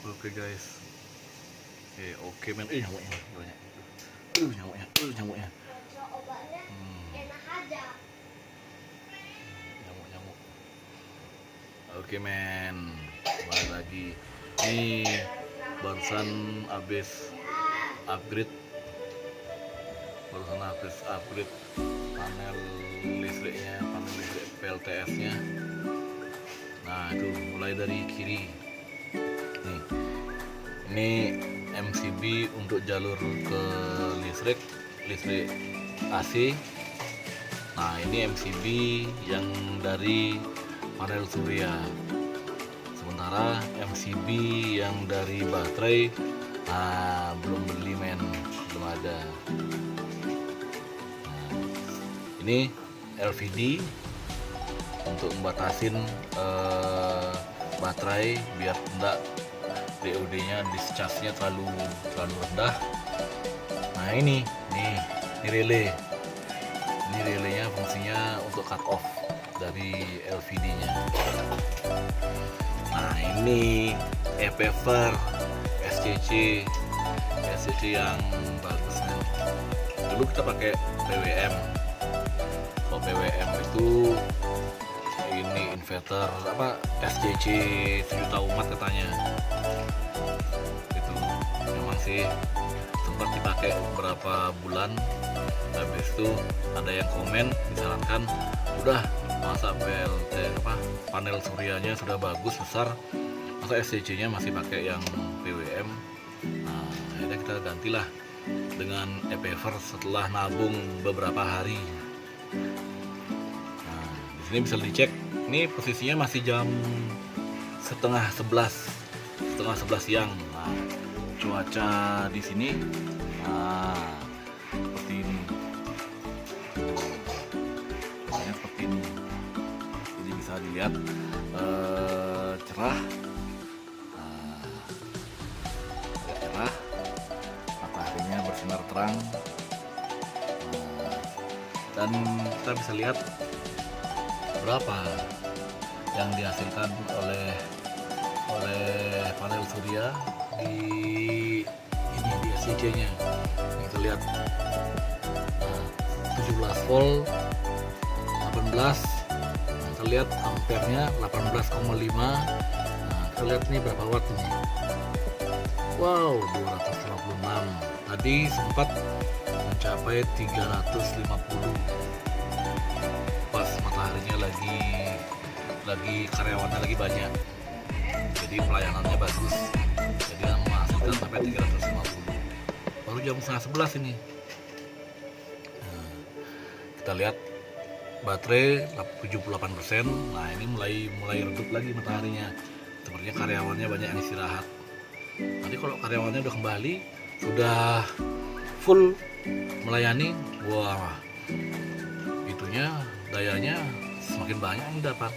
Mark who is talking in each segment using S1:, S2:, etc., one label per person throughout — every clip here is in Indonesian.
S1: Oke guys. Oke men. Nyamuknya banyak. Nyamuknya. Nyamuk. Oke men. Kembali lagi. Ini barusan habis upgrade. Panel listrik PLTS-nya. Nah, itu mulai dari kiri. Nih. Ini MCB untuk jalur ke listrik AC. Nah, ini MCB yang dari panel surya. Sementara MCB yang dari baterai, nah belum beli men, belum ada. Nah, ini LVD untuk membatasin baterai biar enggak DOD-nya, discharge-nya terlalu rendah. Nah ini relay. Ini relaynya fungsinya untuk cut off dari LVD-nya. Nah ini ePever SCC yang bagus nih. Dulu kita pakai PWM. Kalau PWM itu ini inverter SCC 7 umat katanya. Itu memang sih sempat dipakai beberapa bulan. Habis itu ada yang komen disarankan, udah masa panel suryanya sudah bagus besar, masa SCC nya masih pakai yang PWM. Nah akhirnya kita gantilah dengan ePever setelah nabung beberapa hari. Nah di sini bisa dicek, ini posisinya masih jam setengah 11 siang. Nah, cuaca di sini seperti ini. Seperti ini. Jadi bisa dilihat cerah. Agak cerah. Mataharinya bersinar terang. Dan kita bisa lihat berapa yang dihasilkan oleh panel surya di SCC-nya. Kita lihat 17 volt 18. Kita lihat ampernya 18,5. Nah, kita lihat nih berapa watt ini. Wow, 256. Tadi sempat mencapai 350. Pas mataharinya lagi karyawannya lagi banyak. Jadi pelayanannya bagus. Jadi menghasilkan sampai 350. Baru jam setengah 11 ini. Nah, kita lihat baterai 78%. Nah ini mulai redup lagi mataharinya. Sepertinya karyawannya banyak yang istirahat. Nanti kalau karyawannya udah kembali, sudah full melayani, wah itunya dayanya semakin banyak yang dapat.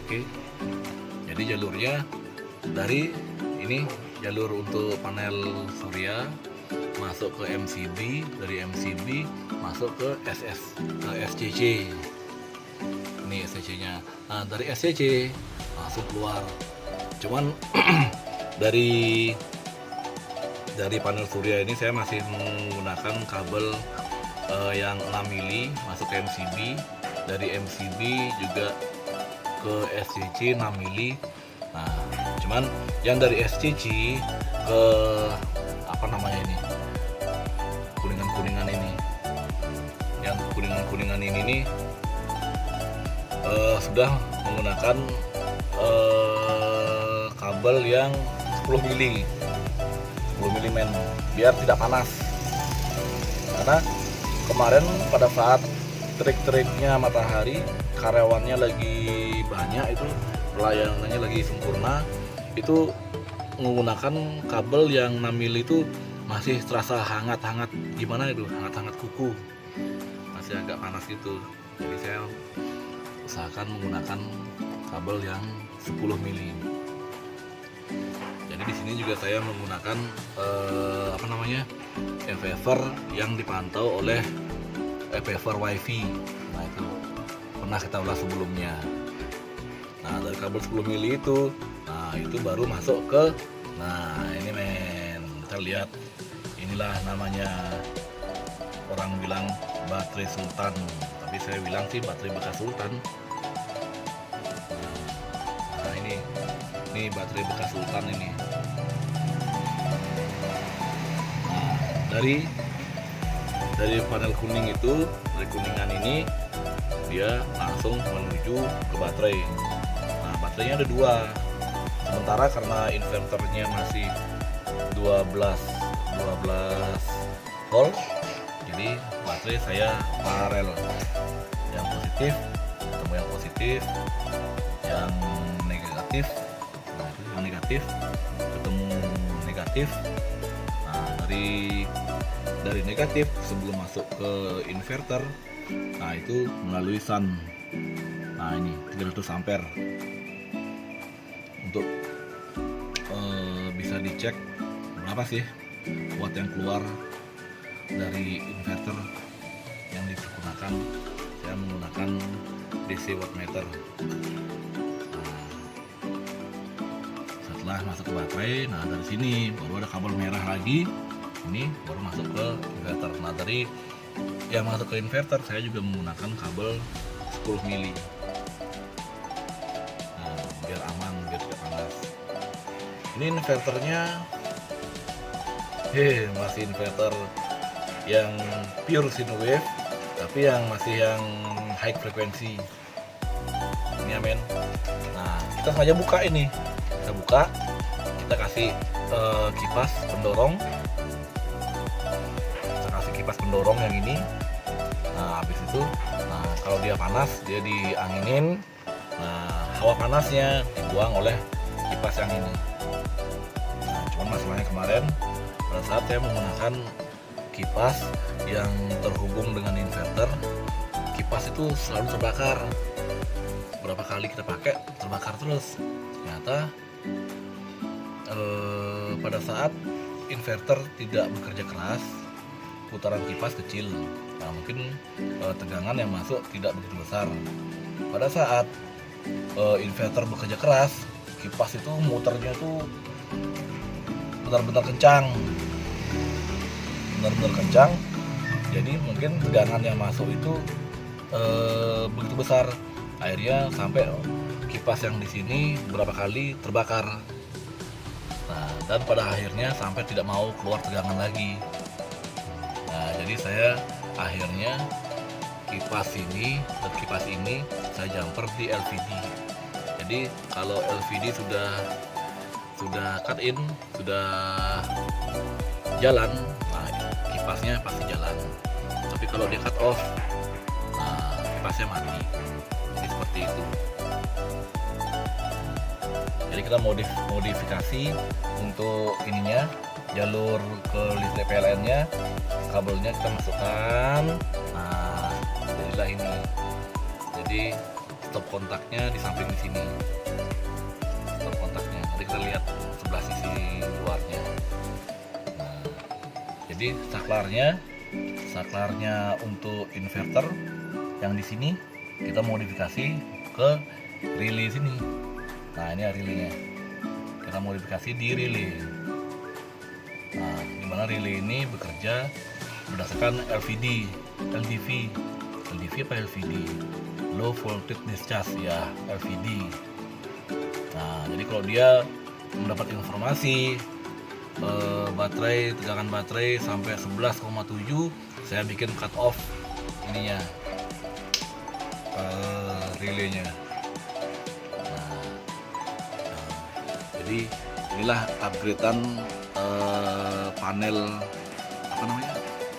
S1: Oke. Jadi jalurnya dari ini jalur untuk panel surya masuk ke MCB, dari MCB masuk ke SCC. Ini SCC-nya. Nah, dari SCC masuk keluar. Cuman dari panel surya ini saya masih menggunakan kabel yang 6 mili masuk ke MCB, dari MCB juga ke SCC 6 mili. Nah, cuman yang dari SCC ke ini kuningan ini, yang kuningan ini nih sudah menggunakan kabel yang 10 mili men, biar tidak panas. Karena kemarin pada saat terik-teriknya matahari, karyawannya lagi banyak, itu pelayanannya lagi sempurna, itu menggunakan kabel yang 6 mili itu masih terasa hangat-hangat, gimana itu, hangat-hangat kuku, masih agak panas gitu. Jadi saya usahakan menggunakan kabel yang 10 mili. Jadi di sini juga saya menggunakan ePever yang dipantau oleh ePever WiFi. Nah itu pernah kita ulas sebelumnya. Nah dari kabel 10 mili itu, nah Nah itu baru masuk ke, nah ini men, kita lihat, inilah namanya, orang bilang baterai Sultan, tapi saya bilang sih baterai bekas Sultan. Nah ini baterai bekas Sultan ini. Nah, dari panel kuning itu, dari kuningan ini dia langsung menuju ke baterai. Nah baterainya ada dua, sementara karena inverternya masih 12 volt, jadi baterai saya paralel, yang positif ketemu yang positif, yang negatif, nah itu yang negatif ketemu negatif. Nah dari negatif sebelum masuk ke inverter, nah itu melalui sun. Nah ini 300 ampere. Untuk bisa dicek berapa sih watt yang keluar dari inverter yang dipergunakan. Saya menggunakan DC wattmeter. Nah, setelah masuk ke baterai, nah dari sini baru ada kabel merah lagi, ini baru masuk ke inverter. Nah dari yang masuk ke inverter saya juga menggunakan kabel 10 mili. Nah, biar aman, biar tidak panas. Ini inverternya masih inverter yang pure sine wave, tapi yang masih yang high frekuensi ini ya men. Nah kita sengaja buka ini, kita buka, kita kasih kipas pendorong, kita kasih kipas pendorong yang ini. Nah habis itu, nah kalau dia panas dia dianginin, nah hawa panasnya dibuang oleh kipas yang ini. Nah cuman masalahnya kemarin pada saat saya menggunakan kipas yang terhubung dengan inverter, kipas itu selalu terbakar. Berapa kali kita pakai terbakar terus. Ternyata pada saat inverter tidak bekerja keras, putaran kipas kecil. Nah, mungkin tegangan yang masuk tidak begitu besar. Pada saat inverter bekerja keras, kipas itu muternya tuh benar-benar kencang. Jadi mungkin tegangan yang masuk itu begitu besar, akhirnya sampai kipas yang di sini beberapa kali terbakar. Nah, dan pada akhirnya sampai tidak mau keluar tegangan lagi. Nah, jadi saya akhirnya kipas ini dan kipas ini saya jumper di LVD. Jadi kalau LVD sudah cut in, sudah jalan, nah kipasnya pasti jalan. Tapi kalau dia cut off, nah kipasnya mati. Jadi seperti itu. Jadi kita modifikasi untuk ininya, jalur ke listrik PLN-nya, kabelnya kita masukkan. Nah, jadilah ini. Jadi stop kontaknya di samping di sini. Stop kontaknya. Nanti kita lihat sebelah sisi luarnya. Nah, jadi saklarnya untuk inverter yang di sini kita modifikasi ke relay sini. Nah, ini relaynya. Kita modifikasi di relay. Nah, dimana relay ini bekerja berdasarkan LVD, LDV apa LVD? Low voltage discharge ya, LVD. Nah, jadi kalau dia mendapat informasi tegangan baterai sampai 11,7, saya bikin cut off ininya, relaynya. Jadi inilah upgradean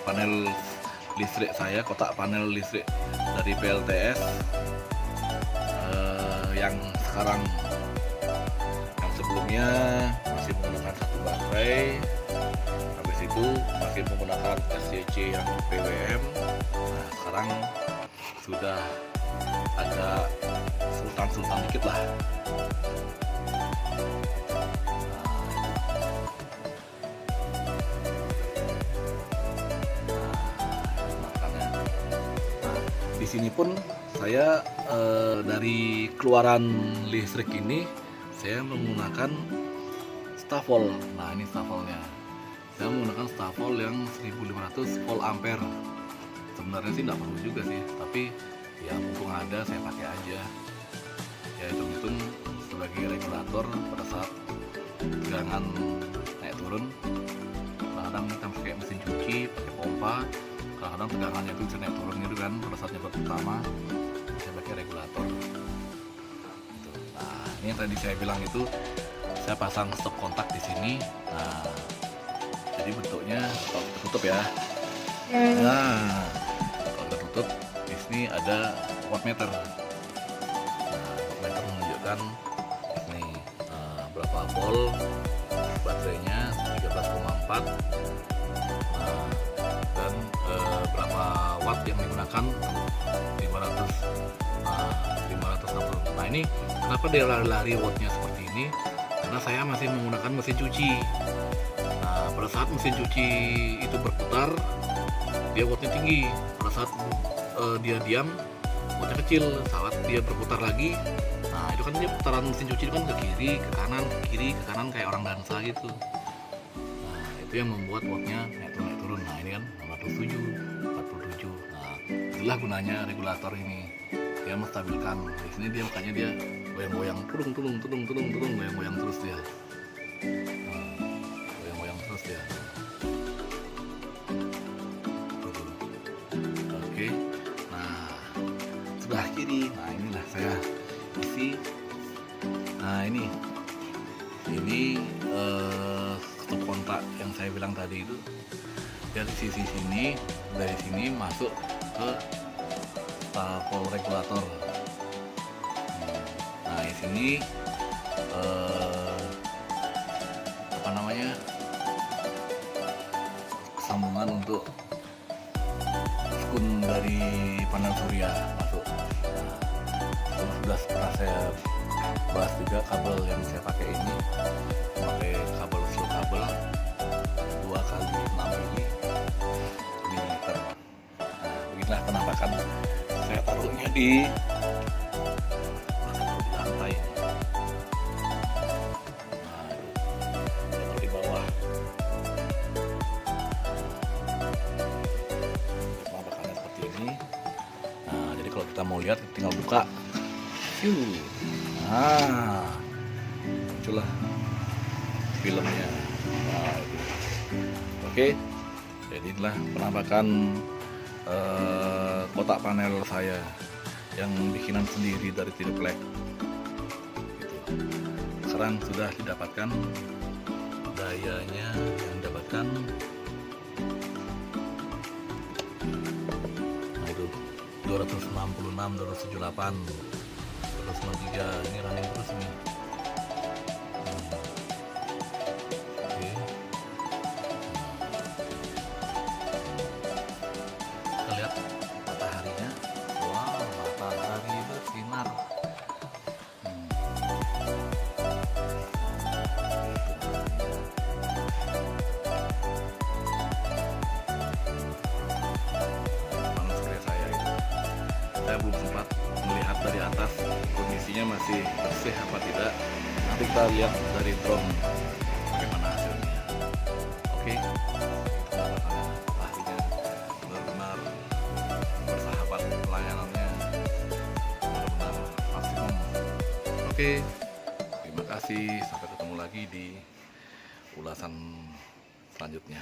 S1: panel listrik saya, kotak panel listrik dari PLTS yang sekarang. Yang sebelumnya masih menggunakan satu baterai, habis itu masih menggunakan SCC yang PWM. Nah, sekarang sudah agak sultan dikit lah. Di sini pun saya dari keluaran listrik ini saya menggunakan Stavol. Nah, ini Stavolnya. Saya menggunakan Stavol yang 1500 volt ampere. Sebenarnya sih nggak perlu juga sih, tapi ya mumpung ada saya pakai aja. Ya hitung-hitung sebagai regulator pada saat tegangan naik turun. Kadang kita pakai mesin cuci, pakai pompa. Kadang tegangannya itu bisa naik turun gitu kan pada saat nyetot pertama. Saya pakai regulator. Gitu. Nah, ini yang tadi saya bilang itu saya pasang stop kontak di sini. Nah, jadi bentuknya kalau tertutup ya. Nah, kalau tertutup di sini ada wattmeter. Nah, wattmeter menunjukkan ini berapa volt baterainya 13,4. Nah, dan berapa watt yang digunakan 560. Nah, ini kenapa dia lari-lari wattnya seperti ini? Karena saya masih menggunakan mesin cuci. Nah, pada saat mesin cuci itu berputar, dia wattnya tinggi. Pada saat dia diam, wattnya kecil. Saat dia berputar lagi, nah itu kan dia putaran mesin cuci itu kan ke kiri, ke kanan kayak orang dansa gitu. Nah, itu yang membuat wattnya naik turun. Nah, ini kan 67, 47. Nah, itulah gunanya regulator ini. Dia menstabilkan. Di sini dia makanya dia goyang-goyang, goyang-goyang terus dia. Goyang-goyang terus dia. Oke. Nah, sebelah kiri. Nah, inilah saya isi. Nah, ini stop kontak yang saya bilang tadi itu dari sisi sini, dari sini masuk ke Stavol regulator. Nah, di sini apa namanya, sambungan untuk skun dari panel surya masuk. Nah, sudah pernah saya bahas juga kabel yang saya pakai ini, pakai kabel slow kabel 2x6 mm. Nah, beginilah penampakan. Saya taruhnya di lantai. Nah, itu di bawah. Penampakannya seperti ini. Nah, jadi kalau kita mau lihat tinggal buka. Nah, muncullah filmnya. Nah, itu. Oke, jadi inilah penampakan kotak panel saya yang bikinan sendiri dari Triplek. Gitu. Sekarang sudah didapatkan dayanya, yang didapatkan nah itu 266, 278, 293. Ini running terus nih. Oke. Kita lihat mataharinya. Wow, matahari bersinar. Panas surya saya itu. Saya belum sempat melihat dari atas kondisinya masih bersih apa tidak. Nanti kita lihat dari drone bagaimana hasilnya. Oke. Mataharinya benar-benar bersahabat, pelayanannya benar-benar maksimum. Oke, terima kasih, sampai ketemu lagi di ulasan selanjutnya.